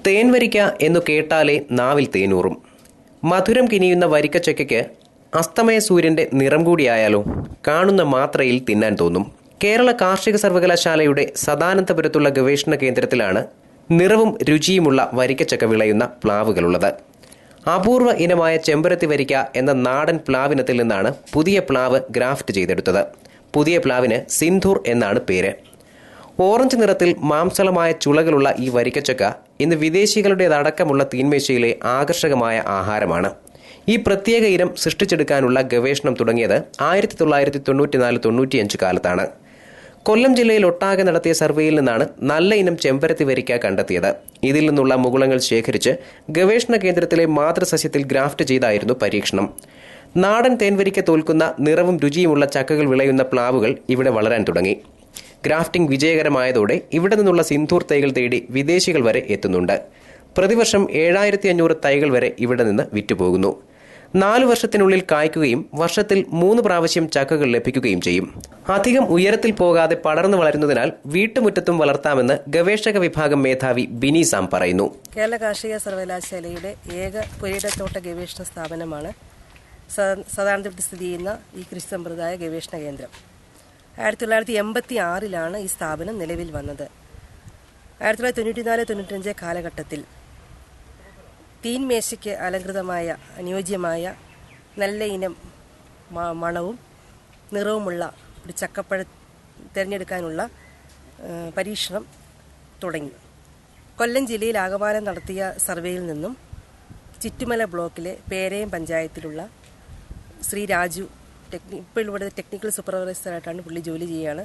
തേൻവരിക്ക എന്നു കേട്ടാലേ നാവിൽ തേനൂറും. മധുരം കിനിയുന്ന വരിക്കച്ചക്കയ്ക്ക് അസ്തമയ സൂര്യന്റെ നിറം കൂടിയായാലോ കാണുന്ന മാത്രയിൽ തിന്നാൻ തോന്നും. കേരള കാർഷിക സർവകലാശാലയുടെ സദാനന്തപുരത്തുള്ള ഗവേഷണ കേന്ദ്രത്തിലാണ് നിറവും രുചിയുമുള്ള വരിക്കച്ചക്ക വിളയുന്ന പ്ലാവുകളുള്ളത്. അപൂർവ ഇനമായ ചെമ്പരത്തി വരിക്ക എന്ന നാടൻ പ്ലാവിനത്തിൽ നിന്നാണ് പുതിയ പ്ലാവ് ഗ്രാഫ്റ്റ് ചെയ്തെടുത്തത്. പുതിയ പ്ലാവിന് സിന്ധൂർ എന്നാണ് പേര്. ഓറഞ്ച് നിറത്തിൽ മാംസളമായ ചുളകളുള്ള ഈ വരിക്കച്ചക്ക ഇന്ന് വിദേശികളുടേതടക്കമുള്ള തീന്മേശയിലെ ആകർഷകമായ ആഹാരമാണ്. ഈ പ്രത്യേക ഇനം സൃഷ്ടിച്ചെടുക്കാനുള്ള ഗവേഷണം തുടങ്ങിയത് 1994-95 കാലത്താണ്. കൊല്ലം ജില്ലയിൽ ഒട്ടാകെ നടത്തിയ സർവേയിൽ നിന്നാണ് നല്ല ഇനം ചെമ്പരത്തി വരിക്ക കണ്ടെത്തിയത്. ഇതിൽ നിന്നുള്ള മുകുളങ്ങൾ ശേഖരിച്ച് ഗവേഷണ കേന്ദ്രത്തിലെ മാതൃസസ്യത്തിൽ ഗ്രാഫ്റ്റ് ചെയ്തായിരുന്നു പരീക്ഷണം. നാടൻ തേൻവരിക്ക തോൽക്കുന്ന നിറവും രുചിയുമുള്ള ചക്കകൾ വിളയുന്ന പ്ലാവുകൾ ഇവിടെ വളരാൻ തുടങ്ങി. ഗ്രാഫ്റ്റിംഗ് വിജയകരമായതോടെ ഇവിടെ നിന്നുള്ള സിന്ധൂർ തൈകൾ തേടി വിദേശികൾ വരെ എത്തുന്നുണ്ട്. പ്രതിവർഷം 7500 തൈകൾ വരെ ഇവിടെ നിന്ന് വിറ്റുപോകുന്നു. 4 വർഷത്തിനുള്ളിൽ കായ്ക്കുകയും വർഷത്തിൽ 3 പ്രാവശ്യം ചക്കകൾ ലഭിക്കുകയും ചെയ്യും. അധികം ഉയരത്തിൽ പോകാതെ പടർന്നു വളരുന്നതിനാൽ വീട്ടുമുറ്റത്തും വളർത്താമെന്ന് ഗവേഷക വിഭാഗം മേധാവി ബിനി സാം പറയുന്നു. കേരള കാർഷിക സർവകലാശാലയുടെ ഏക പുരയിടത്തോട്ട ഗവേഷണ സ്ഥാപനമാണ് സദാനന്തപുരത്ത് സ്ഥിതി ചെയ്യുന്ന ഈ കൃഷി സമ്പ്രദായ ഗവേഷണ കേന്ദ്രം. 1986 ഈ സ്ഥാപനം നിലവിൽ വന്നത്. 1994-95 കാലഘട്ടത്തിൽ തീൻമേശയ്ക്ക് അലങ്കൃതമായ അനുയോജ്യമായ നല്ല ഇനം മണവും നിറവുമുള്ള ഒരു ചക്കപ്പഴം തിരഞ്ഞെടുക്കാനുള്ള പരീക്ഷണം തുടങ്ങി. കൊല്ലം ജില്ലയിൽ ആകമാനം നടത്തിയ സർവേയിൽ നിന്നും ചിറ്റുമല ബ്ലോക്കിലെ പേരയം പഞ്ചായത്തിലുള്ള ശ്രീ രാജു ഇപ്പോൾ ഇവിടെ ടെക്നിക്കൽ സൂപ്പർവൈസറായിട്ടാണ് പുള്ളി ജോലി ചെയ്യുകയാണ്.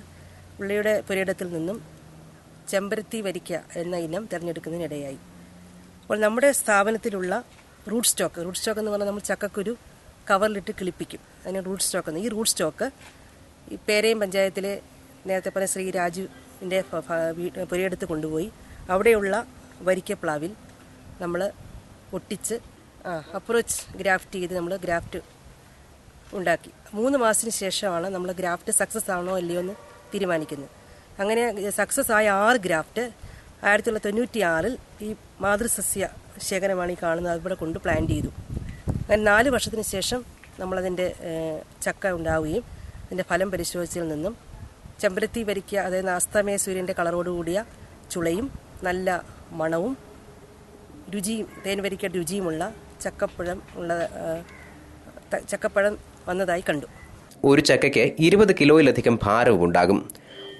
പുള്ളിയുടെ പുരയിടത്തിൽ നിന്നും ചെമ്പരത്തി വരിക്ക എന്ന ഇനം തിരഞ്ഞെടുക്കുന്നതിനിടയായി. അപ്പോൾ നമ്മുടെ സ്ഥാപനത്തിലുള്ള റൂട്ട് സ്റ്റോക്ക് എന്ന് പറഞ്ഞാൽ നമ്മൾ ചക്കക്കുരു കവറിലിട്ട് കിളിപ്പിക്കും, അതിന് റൂട്ട് സ്റ്റോക്ക് എന്ന്. ഈ റൂട്ട് സ്റ്റോക്ക് ഈ പേരയം പഞ്ചായത്തിലെ നേരത്തെ പറഞ്ഞ ശ്രീ രാജുവിൻ്റെ പുരയിടത്ത് കൊണ്ടുപോയി അവിടെയുള്ള വരിക്കപ്ലാവിൽ നമ്മൾ ഒട്ടിച്ച് അപ്രോച്ച് ഗ്രാഫ്റ്റ് ചെയ്ത് നമ്മൾ ഗ്രാഫ്റ്റ് ഉണ്ടാക്കി. 3 മാസത്തിന് ശേഷമാണ് നമ്മൾ ഗ്രാഫ്റ്റ് സക്സസ് ആണോ അല്ലയോ എന്ന് തീരുമാനിക്കുന്നത്. അങ്ങനെ സക്സസ് ആയ 6 ഗ്രാഫ്റ്റ് 1996 ഈ മാതൃസസ്യ ശേഖരമാണ് ഈ കാണുന്നത്. അതിവിടെ കൊണ്ട് പ്ലാന്റ് ചെയ്തു. അങ്ങനെ 4 വർഷത്തിന് ശേഷം നമ്മളതിൻ്റെ ചക്ക ഉണ്ടാവുകയും അതിൻ്റെ ഫലം പരിശോധിച്ചതിൽ നിന്നും ചെമ്പരത്തി വരിക്ക, അതായത് അസ്തമയ സൂര്യൻ്റെ കളറോടുകൂടിയ ചുളയും നല്ല മണവും രുചിയും തേൻവരിക്ക രുചിയുമുള്ള ചക്കപ്പഴം വന്നതായി കണ്ടു. ഒരു ചക്കയ്ക്ക് 20 കിലോയിലധികം ഭാരവും ഉണ്ടാകും.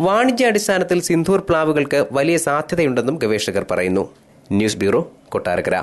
വാണിജ്യാടിസ്ഥാനത്തിൽ സിന്ധൂർ പ്ലാവുകൾക്ക് വലിയ സാധ്യതയുണ്ടെന്നും ഗവേഷകർ പറയുന്നു. News bureau, Kottarakkara.